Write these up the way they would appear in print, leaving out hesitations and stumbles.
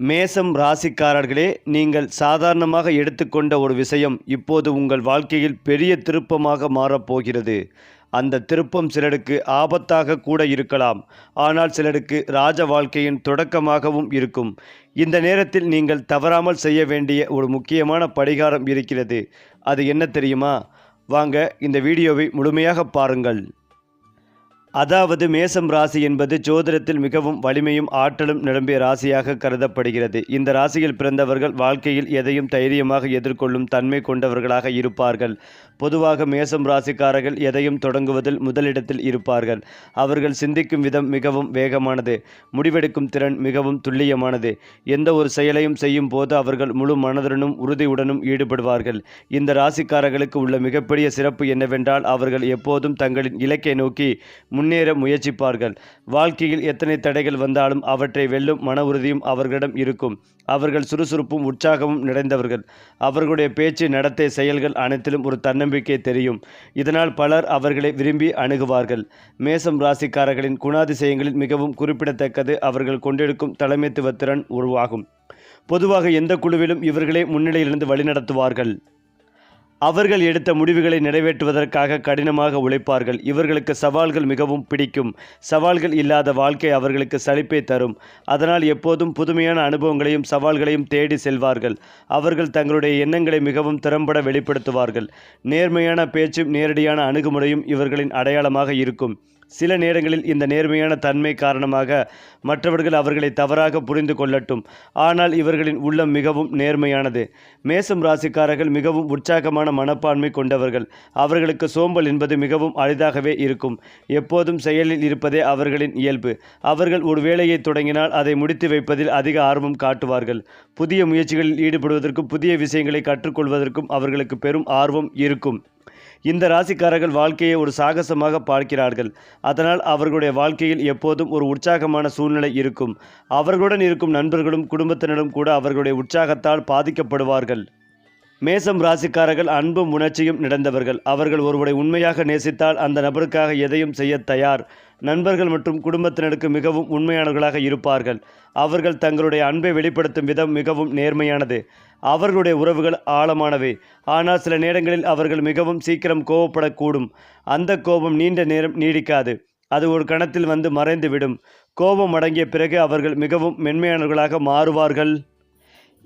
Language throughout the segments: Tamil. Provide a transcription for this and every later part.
மேசம் ராசிக்காரர்களே, நீங்கள் சாதாரணமாக எடுத்துக்கொண்ட ஒரு விஷயம் இப்போது உங்கள் வாழ்க்கையில் பெரிய திருப்பமாக மாறப்போகிறது. அந்த திருப்பம் சிலருக்கு ஆபத்தாக கூட இருக்கலாம். ஆனால் சிலருக்கு ராஜ வாழ்க்கையின் தொடக்கமாகவும் இருக்கும். இந்த நேரத்தில் நீங்கள் தவறாமல் செய்ய வேண்டிய ஒரு முக்கியமான பரிகாரம் இருக்கிறது. அது என்ன தெரியுமா? வாங்க இந்த வீடியோவை முழுமையாக பாருங்கள். அதாவது மேசம் ராசி என்பது ஜோதிடத்தில் மிகவும் வலிமையும் ஆற்றலும் நிரம்பிய ராசியாக கருதப்படுகிறது. இந்த ராசியில் பிறந்தவர்கள் வாழ்க்கையில் எதையும் தைரியமாக எதிர்கொள்ளும் தன்மை கொண்டவர்களாக இருப்பார்கள். பொதுவாக மேசம் ராசிக்காரர்கள் எதையும் தொடங்குவதில் முதலிடத்தில் இருப்பார்கள். அவர்கள் சிந்திக்கும் விதம் மிகவும் வேகமானது. முடிவெடுக்கும் திறன் மிகவும் துல்லியமானது. எந்த ஒரு செயலையும் செய்யும் போது அவர்கள் முழு மனதுடனும் உறுதியுடனும் ஈடுபடுவார்கள். இந்த ராசிக்காரர்களுக்கு உள்ள மிகப்பெரிய சிறப்பு என்னவென்றால், அவர்கள் எப்போதும் தங்களின் இலக்கை நோக்கி முன்னேற முயற்சிப்பார்கள். வாழ்க்கையில் எத்தனை தடைகள் வந்தாலும் அவற்றை வெல்லும் மன உறுதியும் அவர்களிடம் இருக்கும். அவர்கள் சுறுசுறுப்பும் உற்சாகமும் நிறைந்தவர்கள். அவர்களுடைய பேச்சு, நடத்தை, செயல்கள் அனைத்திலும் ஒரு தன்னம்பிக்கை தெரியும். இதனால் பலர் அவர்களை விரும்பி அணுகுவார்கள். மேசம் ராசிக்காரர்களின் குணாதிசயங்களில் மிகவும் குறிப்பிடத்தக்கது அவர்கள் கொண்டிருக்கும் தலைமைத்துவ திறன் உருவாகும். பொதுவாக எந்த குழுவிலும் இவர்களே முன்னிலையிலிருந்து வழிநடத்துவார்கள். அவர்கள் எடுத்த முடிவுகளை நிறைவேற்றுவதற்காக கடினமாக உழைப்பார்கள். இவர்களுக்கு சவால்கள் மிகவும் பிடிக்கும். சவால்கள் இல்லாத வாழ்க்கை அவர்களுக்கு சலிப்பை தரும். அதனால் எப்போதும் புதுமையான அனுபவங்களையும் சவால்களையும் தேடி செல்வார்கள். அவர்கள் தங்களுடைய எண்ணங்களை மிகவும் திறம்பட வெளிப்படுத்துவார்கள். நேர்மையான பேச்சும் நேரடியான அணுகுமுறையும் இவர்களின் அடையாளமாக இருக்கும். சில நேரங்களில் இந்த நேர்மையான தன்மை காரணமாக மற்றவர்கள் அவர்களை தவறாக புரிந்து கொள்ளட்டும். ஆனால் இவர்களின் உள்ளம் மிகவும் நேர்மையானது. மேசம் ராசிக்காரர்கள் மிகவும் உற்சாகமான மனப்பான்மை கொண்டவர்கள். அவர்களுக்கு சோம்பல் என்பது மிகவும் அரிதாகவே இருக்கும். எப்போதும் செயலில் இருப்பதே அவர்களின் இயல்பு. அவர்கள் ஒரு வேலையை தொடங்கினால் அதை முடித்து வைப்பதில் அதிக ஆர்வம் காட்டுவார்கள். புதிய முயற்சிகளில் ஈடுபடுவதற்கும் புதிய விஷயங்களை கற்றுக்கொள்வதற்கும் அவர்களுக்கு பெரும் ஆர்வம் இருக்கும். இந்த ராசிக்காரர்கள் வாழ்க்கையை ஒரு சாகசமாக பார்க்கிறார்கள். அதனால் அவர்களுடைய வாழ்க்கையில் எப்போதும் ஒரு உற்சாகமான சூழ்நிலை இருக்கும். அவர்களுடன் இருக்கும் நண்பர்களும் குடும்பத்தினரும் கூட அவர்களுடைய உற்சாகத்தால் பாதிக்கப்படுவார்கள். மேசம் ராசிக்காரர்கள் அன்பும் உணர்ச்சியும் நிறைந்தவர்கள். அவர்கள் ஒருவரை உண்மையாக நேசித்தால் அந்த நபருக்காக எதையும் செய்ய தயார். நண்பர்கள் மற்றும் குடும்பத்தினருக்கு மிகவும் உண்மையானவர்களாக இருப்பார்கள். அவர்கள் தங்களுடைய அன்பை வெளிப்படுத்தும் விதம் மிகவும் நேர்மையானது. அவர்களுடைய உறவுகள் ஆழமானவை. ஆனால் சில நேரங்களில் அவர்கள் மிகவும் சீக்கிரம் கோபப்படக்கூடும். அந்த கோபம் நீண்ட நேரம் நீடிக்காது. அது ஒரு கணத்தில் வந்து மறைந்துவிடும். கோபம் அடங்கிய பிறகு அவர்கள் மிகவும் மென்மையானவர்களாக மாறுவார்கள்.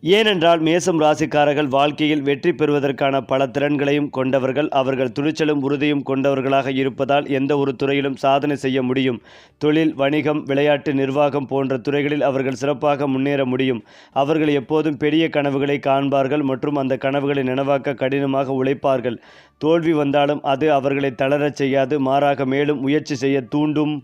ஏனென்றால் மேசம் ராசிக்காரர்கள் வாழ்க்கையில் வெற்றி பெறுவதற்கான பல திறன்களையும் கொண்டவர்கள். அவர்கள் துணிச்சலும் உறுதியும் கொண்டவர்களாக இருப்பதால் எந்த ஒரு துறையிலும் சாதனை செய்ய முடியும். தொழில், வணிகம், விளையாட்டு, நிர்வாகம் போன்ற துறைகளில் அவர்கள் சிறப்பாக முன்னேற முடியும். அவர்கள் எப்போதும் பெரிய கனவுகளை காண்பார்கள் மற்றும் அந்த கனவுகளை நனவாக்க கடினமாக உழைப்பார்கள். தோல்வி வந்தாலும் அது அவர்களை தளரச் செய்யாது, மாறாக மேலும் முயற்சி செய்ய தூண்டும்.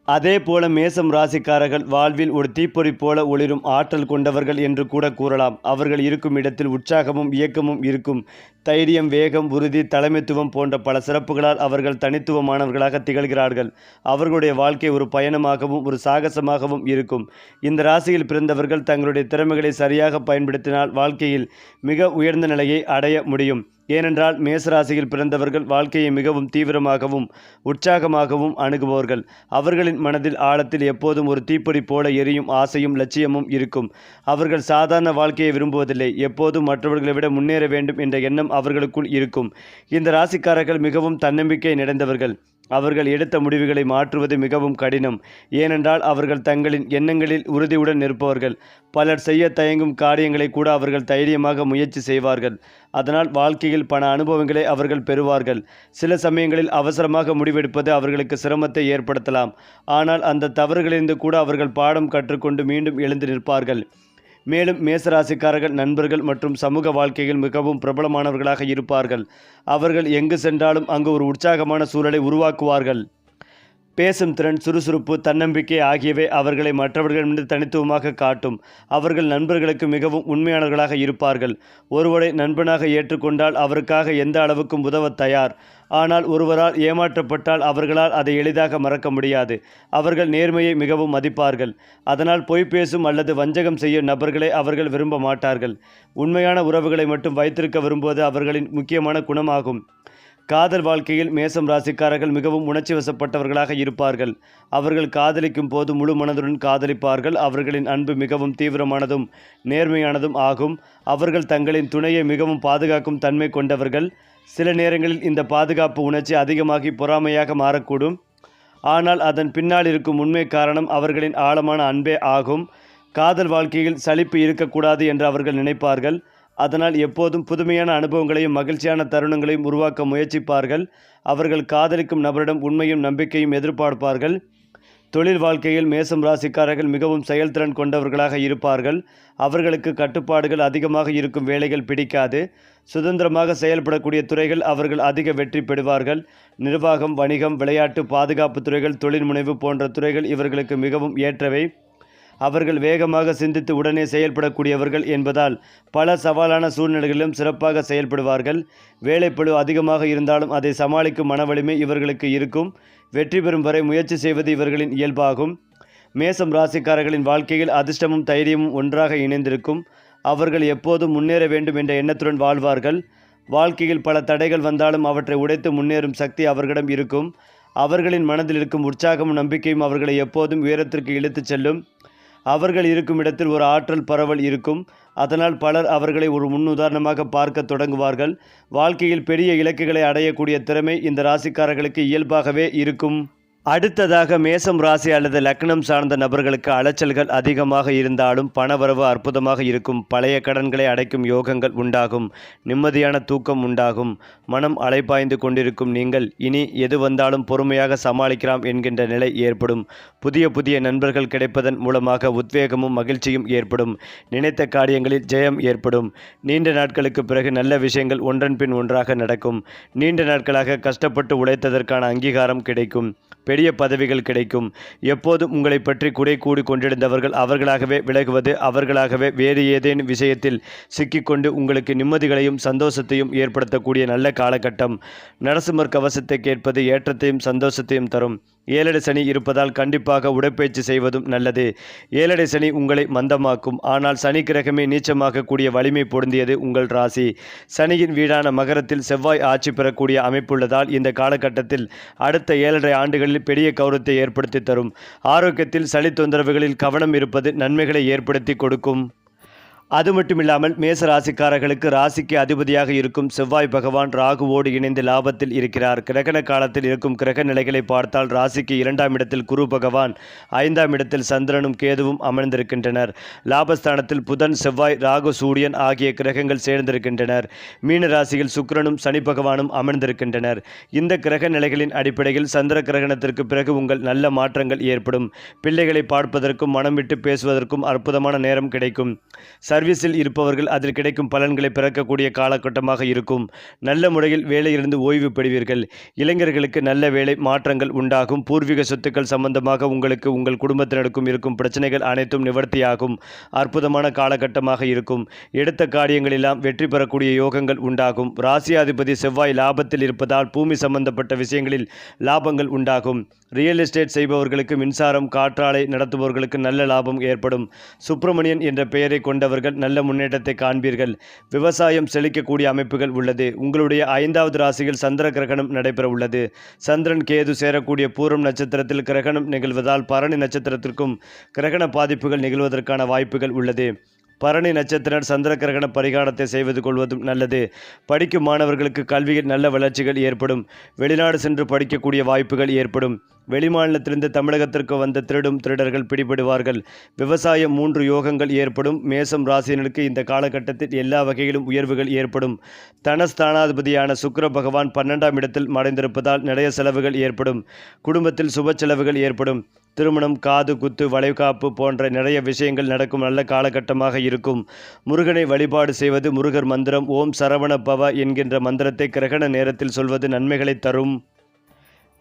அதே போல மேசம் ராசிக்காரர்கள் வாழ்வில் ஒரு தீப்பொறி போல ஒளிரும் ஆற்றல் கொண்டவர்கள் என்று கூட கூறலாம். அவர்கள் இருக்கும் இடத்தில் உற்சாகமும் இயக்கமும் இருக்கும். தைரியம், வேகம், உறுதி, தலைமைத்துவம் போன்ற பல சிறப்புகளால் அவர்கள் தனித்துவமானவர்களாக திகழ்கிறார்கள். அவர்களுடைய வாழ்க்கை ஒரு பயணமாகவும் ஒரு சாகசமாகவும் இருக்கும். இந்த ராசியில் பிறந்தவர்கள் தங்களுடைய திறமைகளை சரியாக பயன்படுத்தினால் வாழ்க்கையில் மிக உயர்ந்த நிலையை அடைய முடியும். ஏனென்றால் மேசராசியில் பிறந்தவர்கள் வாழ்க்கையை மிகவும் தீவிரமாகவும் உற்சாகமாகவும் அணுகுபவர்கள். அவர்களின் மனதில் ஆழத்தில் எப்போதும் ஒரு தீப்பொறி போல எரியும் ஆசையும் லட்சியமும் இருக்கும். அவர்கள் சாதாரண வாழ்க்கையை விரும்புவதில்லை. எப்போதும் மற்றவர்களை விட முன்னேற வேண்டும் என்ற எண்ணம் அவர்களுக்குள் இருக்கும். இந்த ராசிக்காரர்கள் மிகவும் தன்னம்பிக்கை நிறைந்தவர்கள். அவர்கள் எடுத்த முடிவுகளை மாற்றுவது மிகவும் கடினம். ஏனென்றால் அவர்கள் தங்களின் எண்ணங்களில் உறுதியுடன் நிற்பவர்கள். பலர் செய்ய தயங்கும் காரியங்களை கூட அவர்கள் தைரியமாக முயற்சி செய்வார்கள். அதனால் வாழ்க்கையில் பல அனுபவங்களை அவர்கள் பெறுவார்கள். சில சமயங்களில் அவசரமாக முடிவெடுப்பது அவர்களுக்கு சிரமத்தை ஏற்படுத்தலாம். ஆனால் அந்த தவறுகளிலிருந்து கூட அவர்கள் பாடம் கற்றுக்கொண்டு மீண்டும் எழுந்து நிற்பார்கள். மேலும் மேசராசிக்காரர்கள் நண்பர்கள் மற்றும் சமூக வாழ்க்கையில் மிகவும் பிரபலமானவர்களாக இருப்பார்கள். அவர்கள் எங்கு சென்றாலும் அங்கு ஒரு உற்சாகமான சூழலை உருவாக்குவார்கள். பேசும் திறன், சுறுசுறுப்பு, தன்னம்பிக்கை ஆகியவை அவர்களை மற்றவர்களிடம் தனித்துவமாக காட்டும். அவர்கள் நண்பர்களுக்கு மிகவும் உண்மையானவர்களாக இருப்பார்கள். ஒருவரை நண்பனாக ஏற்றுக்கொண்டால் அவருக்காக எந்த அளவுக்கும் உதவ தயார். ஆனால் ஒருவரால் ஏமாற்றப்பட்டால் அவர்களால் அதை எளிதாக மறக்க முடியாது. அவர்கள் நேர்மையை மிகவும் மதிப்பார்கள். அதனால் பொய் பேசும் அல்லது வஞ்சகம் செய்யும் நபர்களை அவர்கள் விரும்ப மாட்டார்கள். உண்மையான உறவுகளை மட்டும் வைத்திருக்க விரும்புவது அவர்களின் முக்கியமான குணமாகும். காதல் வாழ்க்கையில் மேசம் ராசிக்காரர்கள் மிகவும் உணர்ச்சி வசப்பட்டவர்களாக இருப்பார்கள். அவர்கள் காதலிக்கும் போது முழு மனதுடன் காதலிப்பார்கள். அவர்களின் அன்பு மிகவும் தீவிரமானதும் நேர்மையானதும் ஆகும். அவர்கள் தங்களின் துணையை மிகவும் பாதுகாக்கும் தன்மை கொண்டவர்கள். சில நேரங்களில் இந்த பாதுகாப்பு உணர்ச்சி அதிகமாகி பொறாமையாக மாறக்கூடும். ஆனால் அதன் பின்னால் இருக்கும் உண்மை காரணம் அவர்களின் ஆழமான அன்பே ஆகும். காதல் வாழ்க்கையில் சலிப்பு இருக்கக்கூடாது என்று அவர்கள் நினைப்பார்கள். அதனால் எப்போதும் புதுமையான அனுபவங்களையும் மகிழ்ச்சியான தருணங்களையும் உருவாக்க முயற்சிப்பார்கள். அவர்கள் காதலிக்கும் நபரிடம் உண்மையும் நம்பிக்கையும் எதிர்பார்ப்பார்கள். தொழில் வாழ்க்கையில் மேசம் ராசிக்காரர்கள் மிகவும் செயல்திறன் கொண்டவர்களாக இருப்பார்கள். அவர்களுக்கு கட்டுப்பாடுகள் அதிகமாக இருக்கும் வேலைகள் பிடிக்காது. சுதந்திரமாக செயல்படக்கூடிய துறைகள் அவர்கள் அதிக வெற்றி பெறுவார்கள். நிர்வாகம், வணிகம், விளையாட்டு, பாதுகாப்பு துறைகள், தொழில் முனைவு போன்ற துறைகள் இவர்களுக்கு மிகவும் ஏற்றவை. அவர்கள் வேகமாக சிந்தித்து உடனே செயல்படக்கூடியவர்கள் என்பதால் பல சவாலான சூழ்நிலைகளிலும் சிறப்பாக செயல்படுவார்கள். வேலைப்பளு அதிகமாக இருந்தாலும் அதை சமாளிக்கும் மனவலிமை இவர்களுக்கு இருக்கும். வெற்றி பெறும் வரை முயற்சி செய்வது இவர்களின் இயல்பாகும். மேசம் ராசிக்காரர்களின் வாழ்க்கையில் அதிர்ஷ்டமும் தைரியமும் ஒன்றாக இணைந்திருக்கும். அவர்கள் எப்போதும் முன்னேற வேண்டும் என்ற எண்ணத்துடன் வாழ்வார்கள். வாழ்க்கையில் பல தடைகள் வந்தாலும் அவற்றை உடைத்து முன்னேறும் சக்தி அவர்களிடம் இருக்கும். அவர்களின் மனதில் இருக்கும் உற்சாகமும் நம்பிக்கையும் அவர்களை எப்போதும் உயரத்திற்கு இழுத்துச் செல்லும். அவர்கள் இருக்கும் இடத்தில் ஒரு ஆற்றல் பரவல் இருக்கும். அதனால் பலர் அவர்களை ஒரு முன்னுதாரணமாக பார்க்க தொடங்குவார்கள். வாழ்க்கையில் பெரிய இலக்குகளை அடையக்கூடிய திறமை இந்த ராசிக்காரர்களுக்கு இயல்பாகவே இருக்கும். அடுத்ததாக மேசம் ராசி அல்லது லக்னம் சார்ந்த நபர்களுக்கு அலைச்சல்கள் அதிகமாக இருந்தாலும் பணவரவு அற்புதமாக இருக்கும். பழைய கடன்களை அடைக்கும் யோகங்கள் உண்டாகும். நிம்மதியான தூக்கம் உண்டாகும். மனம் அலைபாய்ந்து கொண்டிருக்கும் நீங்கள் இனி எது வந்தாலும் பொறுமையாக சமாளிக்கலாம் என்கின்ற நிலை ஏற்படும். புதிய நண்பர்கள் கிடைப்பதன் மூலமாக உத்வேகமும் மகிழ்ச்சியும் ஏற்படும். நினைத்த காரியங்களில் ஜெயம் ஏற்படும். நீண்ட நாட்களுக்கு பிறகு நல்ல விஷயங்கள் ஒன்றன் பின் ஒன்றாக நடக்கும். நீண்ட நாட்களாக கஷ்டப்பட்டு உழைத்ததற்கான அங்கீகாரம் கிடைக்கும். பெரிய பதவிகள் கிடைக்கும். எப்போதும் உங்களை பற்றி குறை கூடி கொண்டிருந்தவர்கள் அவர்களாகவே விலகுவது, அவர்களாகவே வேறு ஏதேனும் விஷயத்தில் சிக்கிக்கொண்டு உங்களுக்கு நிம்மதிகளையும் சந்தோஷத்தையும் ஏற்படுத்தக்கூடிய நல்ல காலகட்டம். நரசிம்மர் கவசத்தை கேட்பது ஏற்றத்தையும் சந்தோஷத்தையும் தரும். ஏழரை சனி இருப்பதால் கண்டிப்பாக உடற்பயிற்சி செய்வதும் நல்லது. ஏழரை சனி உங்களை மந்தமாக்கும். ஆனால் சனி கிரகமே நீச்சமாக கூடிய வலிமை பொருந்தியது உங்கள் ராசி. சனியின் வீடான மகரத்தில் செவ்வாய் ஆட்சி பெறக்கூடிய அமைப்புள்ளதால் இந்த காலகட்டத்தில் அடுத்த 7.5 ஆண்டுகளில் பெரிய கௌரவத்தை ஏற்படுத்தி தரும். ஆரோக்கியத்தில் சளி தொந்தரவுகளில் கவனம் இருப்பது நன்மைகளை ஏற்படுத்தி கொடுக்கும். அது மட்டுமில்லாமல் மேச ராசிக்காரர்களுக்கு ராசிக்கு அதிபதியாக இருக்கும் செவ்வாய் பகவான் ராகுவோடு இணைந்து லாபத்தில் இருக்கிறார். கிரகண காலத்தில் இருக்கும் கிரக நிலைகளை பார்த்தால் ராசிக்கு 2ஆம் இடத்தில் குரு பகவான், 5ஆம் இடத்தில் சந்திரனும் கேதுவும் அமர்ந்திருக்கின்றனர். லாபஸ்தானத்தில் புதன், செவ்வாய், ராகு, சூரியன் ஆகிய கிரகங்கள் சேர்ந்திருக்கின்றனர். மீன ராசியில் சுக்கிரனும் சனி பகவானும் அமர்ந்திருக்கின்றனர். இந்த கிரக நிலைகளின் அடிப்படையில் சந்திர கிரகணத்திற்கு பிறகு உங்கள் நல்ல மாற்றங்கள் ஏற்படும். பிள்ளைகளை பார்ப்பதற்கும் மனம் விட்டு பேசுவதற்கும் அற்புதமான நேரம் கிடைக்கும். சர்வீஸில் இருப்பவர்கள் அதில் கிடைக்கும் பலன்களை பிறக்கக்கூடிய காலகட்டமாக இருக்கும். நல்ல முறையில் வேலையிலிருந்து ஓய்வு பெறுவீர்கள். இளைஞர்களுக்கு நல்ல வேலை மாற்றங்கள் உண்டாகும். பூர்வீக சொத்துக்கள் சம்பந்தமாக உங்களுக்கு உங்கள் குடும்பத்தினருக்கும் இருக்கும் பிரச்சனைகள் அனைத்தும் நிவர்த்தியாகும். அற்புதமான காலகட்டமாக இருக்கும். எடுத்த காரியங்களெல்லாம் வெற்றி பெறக்கூடிய யோகங்கள் உண்டாகும். ராசியாதிபதி செவ்வாய் லாபத்தில் இருப்பதால் பூமி சம்பந்தப்பட்ட விஷயங்களில் லாபங்கள் உண்டாகும். ரியல் எஸ்டேட் செய்பவர்களுக்கு, மின்சாரம், காற்றாலை நடத்துபவர்களுக்கு நல்ல லாபம் ஏற்படும். சுப்பிரமணியன் என்ற பெயரை கொண்டவர்கள் நல்ல முன்னேற்றத்தை காண்பீர்கள். விவசாயம் செழிக்கக்கூடிய அமைப்புகள் உள்ளது. உங்களுடைய 5வது ராசியில் சந்திர கிரகணம் நடைபெற உள்ளது. சந்திரன் கேது சேரக்கூடிய பூரம் நட்சத்திரத்தில் கிரகணம் நிகழ்வதால் பரணி நட்சத்திரத்திற்கும் கிரகண பாதிப்புகள் நிகழ்வதற்கான வாய்ப்புகள் உள்ளது. பரணி நட்சத்திரர் சந்திர கிரகண பரிகாரத்தை செய்வது கொள்வதும் நல்லது. படிக்கும் மாணவர்களுக்கு கல்வியில் நல்ல வளர்ச்சிகள் ஏற்படும். வெளிநாடு சென்று படிக்கக்கூடிய வாய்ப்புகள் ஏற்படும். வெளிமாநிலத்திலிருந்து தமிழகத்திற்கு வந்த திருடர்கள் பிடிபடுவார்கள். விவசாயம் 3 யோகங்கள் ஏற்படும். மேசம் ராசியினருக்கு இந்த காலகட்டத்தில் எல்லா வகையிலும் உயர்வுகள் ஏற்படும். தனஸ்தானாதிபதியான சுக்கிர பகவான் 12ஆம் இடத்தில் மறைந்திருப்பதால் நிறைய செலவுகள் ஏற்படும். குடும்பத்தில் சுப செலவுகள் ஏற்படும். திருமணம், காது குத்து, வளைகாப்பு போன்ற நிறைய விஷயங்கள் நடக்கும் நல்ல காலகட்டமாக இருக்கும். முருகனை வழிபாடு செய்வது, முருகர் மந்திரம் ஓம் சரவண பவ என்கின்ற மந்திரத்தை கிரகண நேரத்தில் சொல்வது நன்மைகளை தரும்.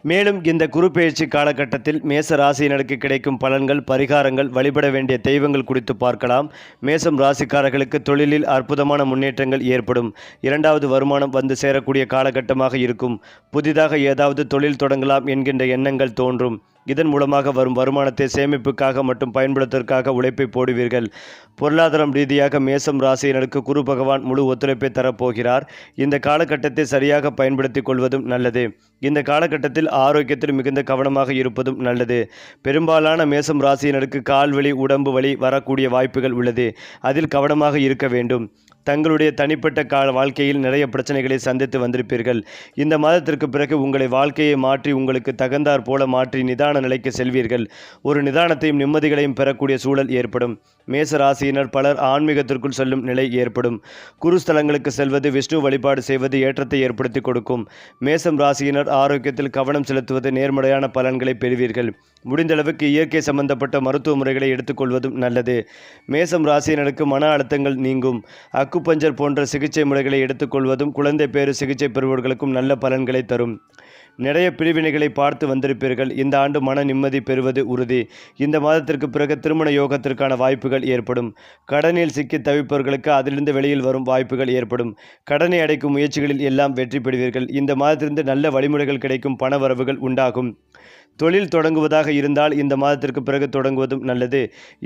மேலும் இந்த குரு பெயர்ச்சி காலகட்டத்தில் மேச ராசியினருக்கு கிடைக்கும் பலன்கள், பரிகாரங்கள், வழிபட வேண்டிய தெய்வங்கள் குறித்து பார்க்கலாம். மேசம் ராசிக்காரர்களுக்கு தொழிலில் அற்புதமான முன்னேற்றங்கள் ஏற்படும். 2வது வருமானம் வந்து சேரக்கூடிய காலகட்டமாக இருக்கும். புதிதாக ஏதாவது தொழில் தொடங்கலாம் என்கின்ற எண்ணங்கள் தோன்றும். இதன் மூலமாக வரும் வருமானத்தை சேமிப்புக்காக மற்றும் பயன்படுத்துவதற்காக உழைப்பை போடுவீர்கள். பொருளாதாரம் ரீதியாக மேசம் ராசியினருக்கு குரு பகவான் முழு ஒத்துழைப்பை தரப்போகிறார். இந்த காலகட்டத்தை சரியாக பயன்படுத்திக் கொள்வதும் நல்லது. இந்த காலகட்டத்தில் ஆரோக்கியத்தில் மிகுந்த கவனமாக இருப்பதும் நல்லது. பெரும்பாலான மேசம் ராசியினருக்கு கால்வலி, உடம்பு வலி வரக்கூடிய வாய்ப்புகள் உள்ளது. அதில் கவனமாக இருக்க வேண்டும். தங்களுடைய தனிப்பட்ட வாழ்க்கையில் நிறைய பிரச்சனைகளை சந்தித்து வந்திருப்பீர்கள். இந்த மாதத்திற்கு பிறகு உங்களை வாழ்க்கையை மாற்றி உங்களுக்கு தகுந்தாற் போல மாற்றி நிதான நிலைக்கு செல்வீர்கள். ஒரு நிதானத்தையும் நிம்மதிகளையும் பெறக்கூடிய சூழல் ஏற்படும். மேச ராசியினர் பலர் ஆன்மீகத்திற்குள் செல்லும் நிலை ஏற்படும். குருஸ்தலங்களுக்கு செல்வது, விஷ்ணு வழிபாடு செய்வது ஏற்றத்தை ஏற்படுத்தி கொடுக்கும். மேசம் ராசியினர் ஆரோக்கியத்தில் கவனம் செலுத்துவது நேர்மறையான பலன்களை பெறுவீர்கள். முடிந்தளவுக்கு இயற்கை சம்பந்தப்பட்ட மருத்துவ முறைகளை எடுத்துக்கொள்வதும் நல்லது. மேசம் ராசியினருக்கு மன அழுத்தங்கள் நீங்கும். அக்குபஞ்சர் போன்ற சிகிச்சை முறைகளை எடுத்துக்கொள்வதும் குழந்தை பேறு சிகிச்சை பெறுபவர்களுக்கும் நல்ல பலன்களை தரும். நிறைய பிரிவினைகளை பார்த்து வந்திருப்பீர்கள். இந்த ஆண்டு மன நிம்மதி பெறுவது உறுதி. இந்த மாதத்திற்கு பிறகு திருமண யோகத்திற்கான வாய்ப்புகள் ஏற்படும். கடனில் சிக்கி தவிப்பவர்களுக்கு அதிலிருந்து வெளியில் வரும் வாய்ப்புகள் ஏற்படும். கடனை அடைக்கும் முயற்சிகளில் எல்லாம் வெற்றி பெறுவீர்கள். இந்த மாதத்திலிருந்து நல்ல வழிமுறைகள் கிடைக்கும். பண வரவுகள் உண்டாகும். தொழில் தொடங்குவதாக இருந்தால் இந்த மாதத்திற்கு பிறகு தொடங்குவதும் நல்லது.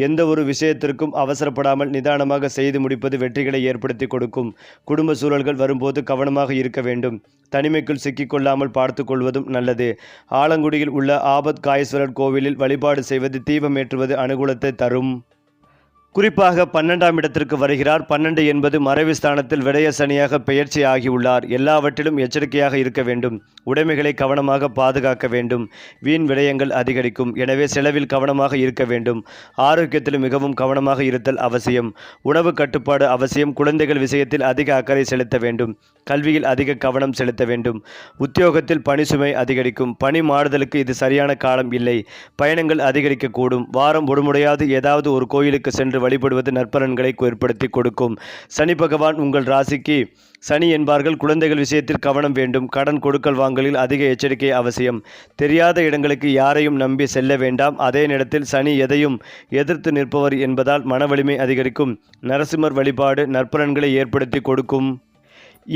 எந்த ஒரு விஷயத்திற்கும் அவசரப்படாமல் நிதானமாக செய்து முடிப்பது வெற்றிகளை ஏற்படுத்தி கொடுக்கும். குடும்ப சூழல்கள் வரும்போது கவனமாக இருக்க வேண்டும். தனிமைக்குள் சிக்கிக்கொள்ளாமல் பார்த்து கொள்வதும் நல்லது. ஆலங்குடியில் உள்ள ஆபத் காயேஸ்வரர் கோவிலில் வழிபாடு செய்வது, தீபம் ஏற்றுவது அனுகூலத்தை தரும். குறிப்பாக 12ஆம் இடத்திற்கு வருகிறார். 12 என்பது மறைவு ஸ்தானத்தில் விடய சனியாக பெயர்ச்சி ஆகியுள்ளார். எல்லாவற்றிலும் எச்சரிக்கையாக இருக்க வேண்டும். உடைமைகளை கவனமாக பாதுகாக்க வேண்டும். வீண் விடயங்கள் அதிகரிக்கும். எனவே செலவில் கவனமாக இருக்க வேண்டும். ஆரோக்கியத்தில் மிகவும் கவனமாக இருத்தல் அவசியம். உணவு கட்டுப்பாடு அவசியம். குழந்தைகள் விஷயத்தில் அதிக அக்கறை செலுத்த வேண்டும். கல்வியில் அதிக கவனம் செலுத்த வேண்டும். உத்தியோகத்தில் பணி சுமை அதிகரிக்கும். பணி மாறுதலுக்கு இது சரியான காலம் இல்லை. பயணங்கள் அதிகரிக்கக்கூடும். வாரம் ஒருமுறையாவது ஏதாவது ஒரு கோயிலுக்கு சென்று வழிபடுவது நற்பலன்களை ஏற்படுத்தி கொடுக்கும். சனி பகவான் உங்கள் ராசிக்கு சனி என்பார்கள். குழந்தைகள் விஷயத்தில் கவனம் வேண்டும். கடன் கொடுக்கல் வாங்கலில் அதிக எச்சரிக்கை அவசியம். தெரியாத இடங்களுக்கு யாரையும் நம்பி செல்ல வேண்டாம். அதே நேரத்தில் சனி எதையும் எதிர்த்து நிற்பவர் என்பதால் மன வலிமை அதிகரிக்கும். நரசிம்மர் வழிபாடு நற்பலன்களை ஏற்படுத்தி கொடுக்கும்.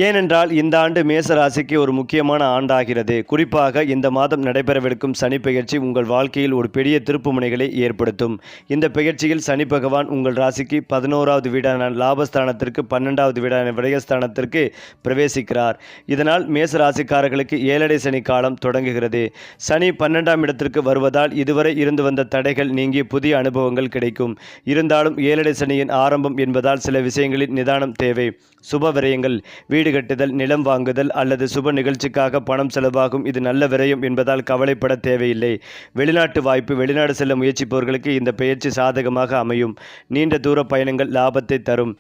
ஏனென்றால் இந்த ஆண்டு மேச ராசிக்கு ஒரு முக்கியமான ஆண்டாகிறது. குறிப்பாக இந்த மாதம் நடைபெறவிருக்கும் சனி பெயர்ச்சி உங்கள் வாழ்க்கையில் ஒரு பெரிய திருப்பு முனைகளை ஏற்படுத்தும். இந்த பெயர்ச்சியில் சனி பகவான் உங்கள் ராசிக்கு 11வது வீடான லாபஸ்தானத்திற்கு 12வது வீடான விரயஸ்தானத்திற்கு பிரவேசிக்கிறார். இதனால் மேச ராசிக்காரர்களுக்கு ஏழரை சனி காலம் தொடங்குகிறது. சனி 12ஆம் இடத்திற்கு வருவதால் இதுவரை இருந்து வந்த தடைகள் நீங்கி புதிய அனுபவங்கள் கிடைக்கும். இருந்தாலும் ஏழரை சனியின் ஆரம்பம் என்பதால் சில விஷயங்களில் நிதானம் தேவை. சுப விரயங்கள், வீடு கட்டுதல், நிலம் வாங்குதல் அல்லது சுப நிகழ்ச்சிக்காக பணம் செலவாகும். இது நல்ல விரயம் என்பதால் கவலைப்பட தேவையில்லை. வெளிநாட்டு வாய்ப்பு, வெளிநாடு செல்ல முயற்சிப்பவர்களுக்கு இந்த பெயர்ச்சி சாதகமாக அமையும். நீண்ட தூர பயணங்கள் லாபத்தை தரும்.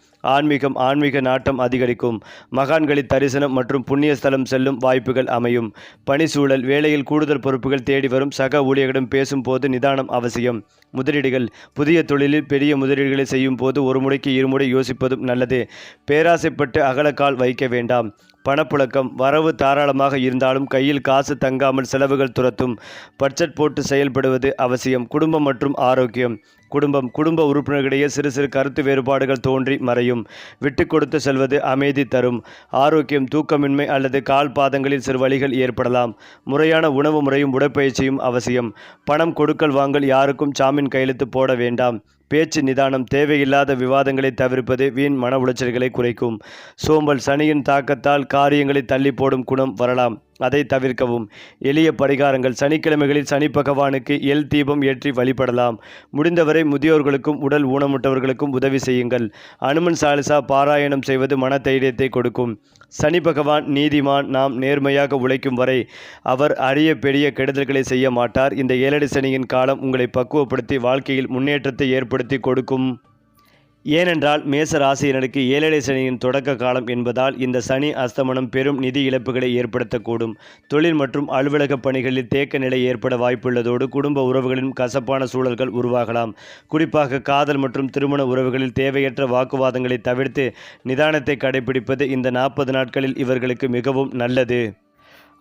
ஆன்மீக நாட்டம் அதிகரிக்கும். மகான்களின் தரிசனம் மற்றும் புண்ணிய ஸ்தலம் செல்லும் வாய்ப்புகள் அமையும். பணிச்சூழல், வேலையில் கூடுதல் பொறுப்புகள் தேடி வரும். சக ஊழியர்களிடம் பேசும் போது நிதானம் அவசியம். முதலீடுகள், புதிய தொழிலில் பெரிய முதலீடுகளை செய்யும் போது ஒரு முறைக்கு இருமுறை யோசிப்பதும் நல்லது. பேராசைப்பட்டு அகலக்கால் வைக்க வேண்டாம். பணப்புழக்கம், வரவு தாராளமாக இருந்தாலும் கையில் காசு தங்காமல் செலவுகள் துரத்தும். பட்ஜெட் போட்டு செயல்படுவது அவசியம். குடும்பம் மற்றும் ஆரோக்கியம். குடும்ப உறுப்பினர்களிடையே சிறு சிறு கருத்து வேறுபாடுகள் தோன்றி மறையும். விட்டு கொடுத்து செல்வது அமைதி தரும். ஆரோக்கியம், தூக்கமின்மை அல்லது கால் பாதங்களில் சிறு வலிகள் ஏற்படலாம். முறையான உணவு முறையும் உடற்பயிற்சியும் அவசியம். பணம் கொடுக்கல் வாங்கல் யாருக்கும் ஜாமீன் கையெழுத்து போட வேண்டாம். பேச்சு நிதானம், தேவையில்லாத விவாதங்களை தவிர்ப்பது வீண் மன உளைச்சல்களை குறைக்கும். சோம்பல், சனியின் தாக்கத்தால் காரியங்களை தள்ளி போடும் குணம் வரலாம். அதை தவிர்க்கவும். எளிய பரிகாரங்கள், சனிக்கிழமைகளில் சனி பகவானுக்கு எல் தீபம் ஏற்றி வழிபடலாம். முடிந்தவரை முதியோர்களுக்கும் உடல் ஊனமுற்றவர்களுக்கும் உதவி செய்யுங்கள். அனுமன் சாலிசா பாராயணம் செய்வது மன தைரியத்தை கொடுக்கும். சனி பகவான் நீதிமான். நாம் நேர்மையாக உழைக்கும் வரை அவர் அரிய பெரிய கெடுதல்களை செய்ய மாட்டார். இந்த ஏழரை சனியின் காலம் உங்களை பக்குவப்படுத்தி வாழ்க்கையில் முன்னேற்றத்தை ஏற்படுத்தி கொடுக்கும். ஏனென்றால் மேச ராசியினருக்கு ஏழரை சனியின் தொடக்க காலம் என்பதால் இந்த சனி அஸ்தமனம் பெரும் நிதி இழப்புகளை ஏற்படுத்தக்கூடும். தொழில் மற்றும் அலுவலக பணிகளில் தேக்க நிலை ஏற்பட வாய்ப்புள்ளதோடு குடும்ப உறவுகளின் கசப்பான சூழல்கள் உருவாகலாம். குறிப்பாக காதல் மற்றும் திருமண உறவுகளில் தேவையற்ற வாக்குவாதங்களை தவிர்த்து நிதானத்தை கடைபிடிப்பது இந்த 40 நாட்களில் இவர்களுக்கு மிகவும் நல்லது.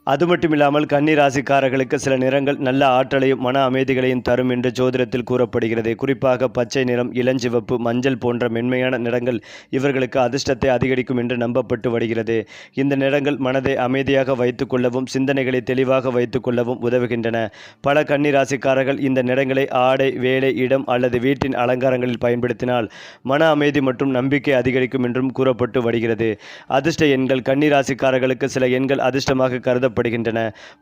அது மட்டுமில்லாமல் கன்னி ராசிக்காரர்களுக்கு சில நிறங்கள் நல்ல ஆற்றலையும் மன அமைதிகளையும் தரும் என்று ஜோதிடத்தில் கூறப்படுகிறது. குறிப்பாக பச்சை நிறம், இளஞ்சிவப்பு, மஞ்சள் போன்ற மென்மையான நிறங்கள் இவர்களுக்கு அதிர்ஷ்டத்தை அதிகரிக்கும் என்று நம்பப்பட்டு வருகிறது. இந்த நிறங்கள் மனதை அமைதியாக வைத்துக் கொள்ளவும் சிந்தனைகளை தெளிவாக வைத்துக் கொள்ளவும் உதவுகின்றன. பல கன்னி ராசிக்காரர்கள் இந்த நிறங்களை ஆடை, வேலை, இடம் அல்லது வீட்டின் அலங்காரங்களில் பயன்படுத்தினால் மன அமைதி மற்றும் நம்பிக்கை அதிகரிக்கும் என்றும் கூறப்பட்டு வருகிறது. அதிர்ஷ்ட எண்கள் கன்னி ராசிக்காரர்களுக்கு சில எண்கள் அதிர்ஷ்டமாக கருதப்படுகின்றன.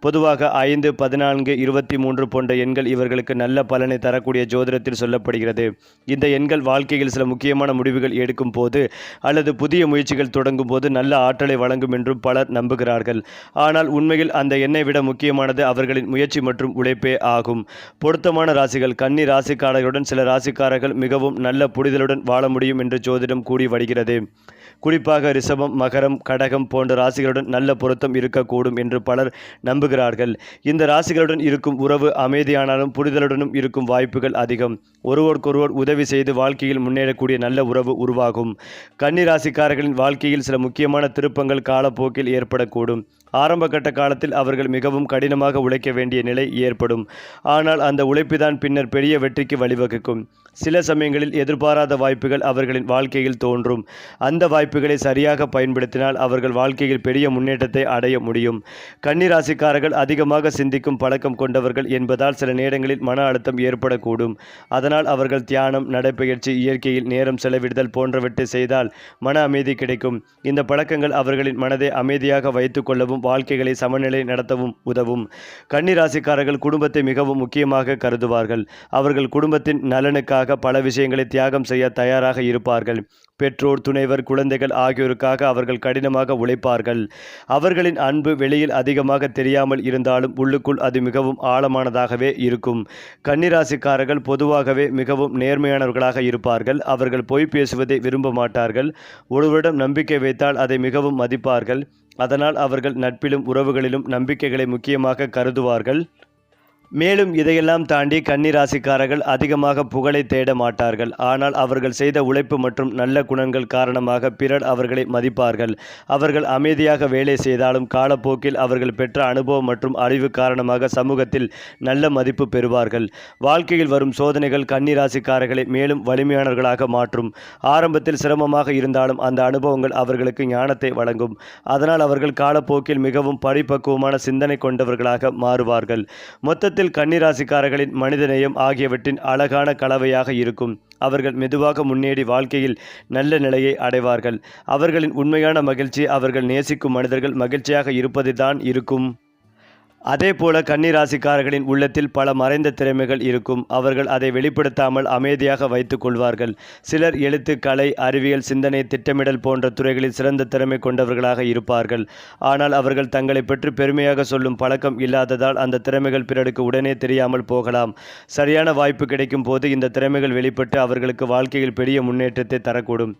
பொதுவாக 5, 14, 23 போன்ற எண்கள் இவர்களுக்கு நல்ல பலனை தரக்கூடிய ஜோதிடத்தில் சொல்லப்படுகிறது. இந்த எண்கள் வாழ்க்கையில் சில முக்கியமான முடிவுகள் எடுக்கும் போது அல்லது புதிய முயற்சிகள் தொடங்கும் போது நல்ல ஆற்றலை வழங்கும் என்றும் பலர் நம்புகிறார்கள். ஆனால் உண்மையில் அந்த எண்ணை விட முக்கியமானது அவர்களின் முயற்சி மற்றும் உழைப்பே ஆகும். பொருத்தமான ராசிகள் கன்னி ராசிக்காரர்களுடன் சில ராசிக்காரர்கள் மிகவும் நல்ல புரிதலுடன் வாழ முடியும் என்று ஜோதிடம் கூறி வருகிறது. குறிப்பாக ரிஷபம், மகரம், கடகம் போன்ற ராசிகளுடன் நல்ல பொருத்தம் இருக்கக்கூடும் என்று பலர் நம்புகிறார்கள். இந்த ராசிகளுடன் இருக்கும் உறவு அமைதியானாலும் புரிதலுடனும் இருக்கும் வாய்ப்புகள் அதிகம். ஒருவருக்கொருவர் உதவி செய்து வாழ்க்கையில் முன்னேறக்கூடிய நல்ல உறவு உருவாகும். கன்னி ராசிக்காரர்களின் வாழ்க்கையில் சில முக்கியமான திருப்பங்கள் காலப்போக்கில் ஏற்படக்கூடும். ஆரம்ப கட்ட காலத்தில் அவர்கள் மிகவும் கடினமாக உழைக்க வேண்டிய நிலை ஏற்படும். ஆனால் அந்த உழைப்புதான் பின்னர் பெரிய வெற்றிக்கு வழிவகுக்கும். சில சமயங்களில் எதிர்பாராத வாய்ப்புகள் அவர்களின் வாழ்க்கையில் தோன்றும். அந்த வாய்ப்புகளை சரியாக பயன்படுத்தினால் அவர்கள் வாழ்க்கையில் பெரிய முன்னேற்றத்தை அடைய முடியும். கன்னி ராசிக்காரர்கள் அதிகமாக சிந்திக்கும் பழக்கம் கொண்டவர்கள் என்பதால் சில நேரங்களில் மன அழுத்தம் ஏற்படக்கூடும். அதனால் அவர்கள் தியானம், நடைப்பயிற்சி, இயற்கையில் நேரம் செலவிடுதல் போன்றவற்றை செய்தால் மன அமைதி கிடைக்கும். இந்த பழக்கங்கள் அவர்களின் மனதை அமைதியாக வைத்துக் கொள்ளவும் வாழ்க்கைகளை சமநிலை நடத்தவும் உதவும். கன்னி ராசிக்காரர்கள் குடும்பத்தை மிகவும் முக்கியமாக கருதுவார்கள். அவர்கள் குடும்பத்தின் நலனுக்காக பல விஷயங்களை தியாகம் செய்ய தயாராக இருப்பார்கள். பெற்றோர், துணைவர், குழந்தைகள் ஆகியோருக்காக அவர்கள் கடினமாக உழைப்பார்கள். அவர்களின் அன்பு வெளியில் அதிகமாக தெரியாமல் இருந்தாலும் உள்ளுக்குள் அது மிகவும் ஆழமானதாகவே இருக்கும். கன்னிராசிக்காரர்கள் பொதுவாகவே மிகவும் நேர்மையானவர்களாக இருப்பார்கள். அவர்கள் பொய் பேசுவதை விரும்ப மாட்டார்கள். ஒருவரிடம் நம்பிக்கை வைத்தால் அதை மிகவும் மதிப்பார்கள். அதனால் அவர்கள் நட்பிலும் உறவுகளிலும் நம்பிக்கைகளை முக்கியமாக கருதுவார்கள். மேலும் இதையெல்லாம் தாண்டி கன்னி ராசிக்காரர்கள் அதிகமாக புகழை தேட மாட்டார்கள். ஆனால் அவர்கள் செய்த உழைப்பு மற்றும் நல்ல குணங்கள் காரணமாக பிறர் அவர்களை மதிப்பார்கள். அவர்கள் அமைதியாக வேலை செய்தாலும் காலப்போக்கில் அவர்கள் பெற்ற அனுபவம் மற்றும் அறிவு காரணமாக சமூகத்தில் நல்ல மதிப்பு பெறுவார்கள். வாழ்க்கையில் வரும் சோதனைகள் கன்னி ராசிக்காரர்களை மேலும் வலிமையானவர்களாக மாற்றும். ஆரம்பத்தில் சிரமமாக இருந்தாலும் அந்த அனுபவங்கள் அவர்களுக்கு ஞானத்தை வழங்கும். அதனால் அவர்கள் காலப்போக்கில் மிகவும் பரிபக்குவமான சிந்தனை கொண்டவர்களாக மாறுவார்கள். மொத்தத்தில் கன்னிராசிக்காரர்களின் மனிதநேயம் ஆகியவற்றின் அழகான கலவையாக இருக்கும். அவர்கள் மெதுவாக முன்னேறி வாழ்க்கையில் நல்ல நிலையை அடைவார்கள். அவர்களின் உண்மையான மகிழ்ச்சி அவர்கள் நேசிக்கும் மனிதர்கள் மகிழ்ச்சியாக இருப்பதுதான் இருக்கும். அதேபோல கன்னி ராசிக்காரர்களின் உள்ளத்தில் பல மறைந்த திறமைகள் இருக்கும். அவர்கள் அதை வெளிப்படுத்தாமல் அமைதியாக வைத்துக் கொள்வார்கள். சிலர் எழுத்து, கலை, அறிவியல், சிந்தனை, திட்டமிடல் போன்ற துறைகளில் சிறந்த திறமை கொண்டவர்களாக இருப்பார்கள். ஆனால் அவர்கள் தங்களை பற்றி பெருமையாக சொல்லும் பழக்கம் இல்லாததால் அந்த திறமைகள் பிறருக்கு உடனே தெரியாமல் போகலாம். சரியான வாய்ப்பு கிடைக்கும் போது இந்த திறமைகள் வெளிப்பட்டு அவர்களுக்கு வாழ்க்கையில் பெரிய முன்னேற்றத்தை தரக்கூடும்.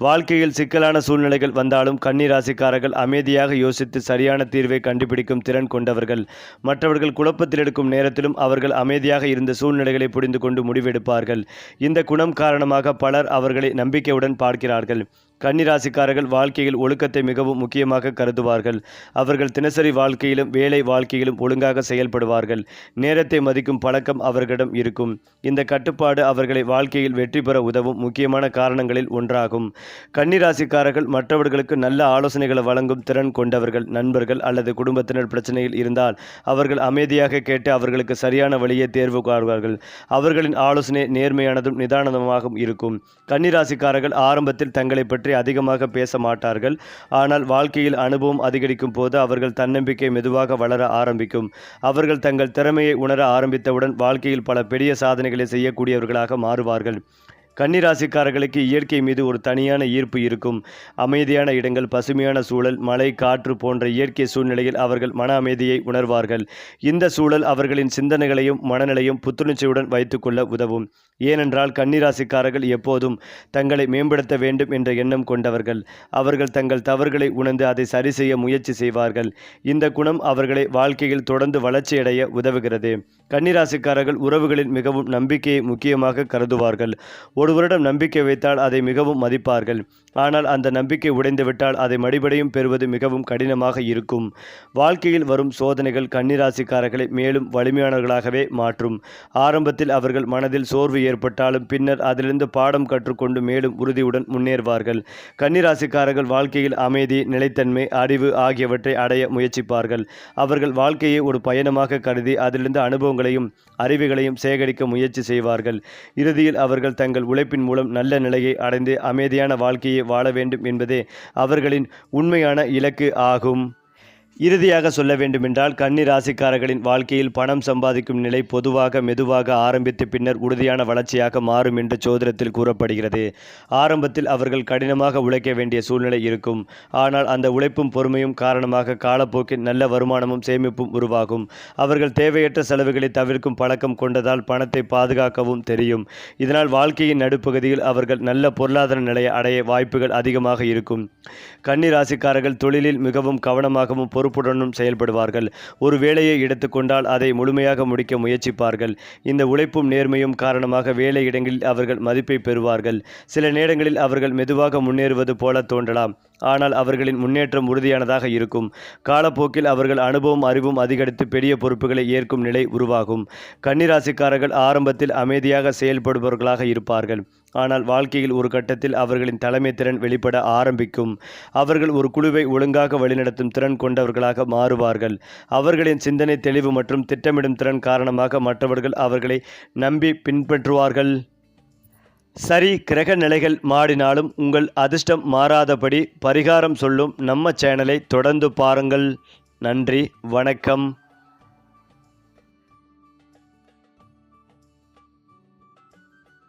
வாழ்க்கையில் சிக்கலான சூழ்நிலைகள் வந்தாலும் கன்னி ராசிக்காரர்கள் அமைதியாக யோசித்து சரியான தீர்வை கண்டுபிடிக்கும் திறன் கொண்டவர்கள். மற்றவர்கள் குழப்பத்தில் எடுக்கும் நேரத்திலும் அவர்கள் அமைதியாக இருந்த சூழ்நிலைகளை புரிந்து கொண்டு முடிவெடுப்பார்கள். இந்த குணம் காரணமாக பலர் அவர்களை நம்பிக்கையுடன் பார்க்கிறார்கள். கன்னி ராசிக்காரர்கள் வாழ்க்கையில் ஒழுக்கத்தை மிகவும் முக்கியமாக கருதுவார்கள். அவர்கள் தினசரி வாழ்க்கையிலும் வேலை வாழ்க்கையிலும் ஒழுங்காக செயல்படுவார்கள். நேரத்தை மதிக்கும் பழக்கம் அவர்களிடம் இருக்கும். இந்த கட்டுப்பாடு அவர்களை வாழ்க்கையில் வெற்றி பெற உதவும் முக்கியமான காரணங்களில் ஒன்றாகும். கன்னி ராசிக்காரர்கள் மற்றவர்களுக்கு நல்ல ஆலோசனைகளை வழங்கும் திறன் கொண்டவர்கள். நண்பர்கள் அல்லது குடும்பத்தினர் பிரச்சனையில் இருந்தால் அவர்கள் அமைதியாக கேட்டு அவர்களுக்கு சரியான வழியை தேர்வு காண்பார்கள். அவர்களின் ஆலோசனை நேர்மையானதும் நிதானமாகவும் இருக்கும். கன்னி ராசிக்காரர்கள் ஆரம்பத்தில் தங்களை பற்றி அதிகமாக பேச மாட்டார்கள். ஆனால் வாழ்க்கையில் அனுபவம் அதிகரிக்கும் போது அவர்கள் தன்னம்பிக்கை மெதுவாக வளர ஆரம்பிக்கும். அவர்கள் தங்கள் திறமையை உணர ஆரம்பித்தவுடன் வாழ்க்கையில் பல பெரிய சாதனைகளை செய்யக்கூடியவர்களாக மாறுவார்கள். கன்னி ராசிக்காரர்களுக்கு இயற்கை மீது ஒரு தனியான ஈர்ப்பு இருக்கும். அமைதியான இடங்கள், பசுமையான சூழல், மழை, காற்று போன்ற இயற்கை சூழ்நிலையில் அவர்கள் மன அமைதியை உணர்வார்கள். இந்த சூழல் அவர்களின் சிந்தனைகளையும் மனநிலையும் புத்துணர்ச்சியுடன் வைத்துக்கொள்ள உதவும். ஏனென்றால் கன்னி ராசிக்காரர்கள் எப்போதும் தங்களை மேம்படுத்த வேண்டும் என்ற எண்ணம் கொண்டவர்கள். அவர்கள் தங்கள் தவறுகளை உணர்ந்து அதை சரி செய்ய முயற்சி செய்வார்கள். இந்த குணம் அவர்களை வாழ்க்கையில் தொடர்ந்து வளர்ச்சியடைய உதவுகிறது. கன்னி ராசிக்காரர்கள் உறவுகளில் மிகவும் நம்பிக்கையை முக்கியமாக கருதுவார்கள். ஒரு ஒரு வருடம் நம்பிக்கை வைத்தால் அதை மிகவும் மதிப்பார்கள். ஆனால் அந்த நம்பிக்கை உடைந்துவிட்டால் அதை மறுபடியும் பெறுவது மிகவும் கடினமாக இருக்கும். வாழ்க்கையில் வரும் சோதனைகள் கன்னிராசிக்காரர்களை மேலும் வலிமையானவர்களாகவே மாற்றும். ஆரம்பத்தில் அவர்கள் மனதில் சோர்வு ஏற்பட்டாலும் பின்னர் அதிலிருந்து பாடம் கற்றுக்கொண்டு மேலும் உறுதியுடன் முன்னேறுவார்கள். கன்னிராசிக்காரர்கள் வாழ்க்கையில் அமைதி, நிலைத்தன்மை, அறிவு ஆகியவற்றை அடைய முயற்சிப்பார்கள். அவர்கள் வாழ்க்கையை ஒரு பயணமாக கருதி அதிலிருந்து அனுபவங்களையும் அறிவுகளையும் சேகரிக்க முயற்சி செய்வார்கள். இறுதியில் அவர்கள் தங்கள் உழைப்பின் மூலம் நல்ல நிலையை அடைந்து அமைதியான வாழ்க்கையை வாழ வேண்டும் என்பதே அவர்களின் உண்மையான இலக்கு ஆகும். இறுதியாக சொல்ல வேண்டுமென்றால் கன்னி ராசிக்காரர்களின் வாழ்க்கையில் பணம் சம்பாதிக்கும் நிலை பொதுவாக மெதுவாக ஆரம்பித்து பின்னர் உறுதியான வளர்ச்சியாக மாறும் என்று ஜோதிடத்தில் கூறப்படுகிறது. ஆரம்பத்தில் அவர்கள் கடினமாக உழைக்க வேண்டிய சூழ்நிலை இருக்கும். ஆனால் அந்த உழைப்பும் பொறுமையும் காரணமாக காலப்போக்கில் நல்ல வருமானமும் சேமிப்பும் உருவாகும். அவர்கள் தேவையற்ற செலவுகளை தவிர்க்கும் பழக்கம் கொண்டதால் பணத்தை பாதுகாக்கவும் தெரியும். இதனால் வாழ்க்கையின் நடுப்பகுதியில் அவர்கள் நல்ல பொருளாதார நிலையை அடைய வாய்ப்புகள் அதிகமாக இருக்கும். கன்னி ராசிக்காரர்கள் தொழிலில் மிகவும் கவனமாகவும் பொறுப்புடனும் செயல்படுவார்கள். ஒரு வேலையை எடுத்துக்கொண்டால் அதை முழுமையாக முடிக்க முயற்சிப்பார்கள். இந்த உழைப்பும் நேர்மையும் காரணமாக வேலை இடங்களில் அவர்கள் மதிப்பை பெறுவார்கள். சில நேரங்களில் அவர்கள் மெதுவாக முன்னேறுவது போல தோன்றலாம். ஆனால் அவர்களின் முன்னேற்றம் உறுதியானதாக இருக்கும். காலப்போக்கில் அவர்கள் அனுபவம் அறிவும் அதிகரித்து பெரிய பொறுப்புகளை ஏற்கும் நிலை உருவாகும். கன்னிராசிக்காரர்கள் ஆரம்பத்தில் அமைதியாக செயல்படுபவர்களாக இருப்பார்கள். ஆனால் வாழ்க்கையில் ஒரு கட்டத்தில் அவர்களின் தலைமை திறன் வெளிப்பட ஆரம்பிக்கும். அவர்கள் ஒரு குழுவை ஒழுங்காக வழிநடத்தும் திறன் கொண்டவர்களாக மாறுவார்கள். அவர்களின் சிந்தனை தெளிவு மற்றும் திட்டமிடும் திறன் காரணமாக மற்றவர்கள் அவர்களை நம்பி பின்பற்றுவார்கள். சரி, கிரக நிலைகள் மாறினாலும் உங்கள் அதிர்ஷ்டம் மாறாதபடி பரிகாரம் சொல்லும் நம்ம சேனலை தொடர்ந்து பாருங்கள். நன்றி, வணக்கம்.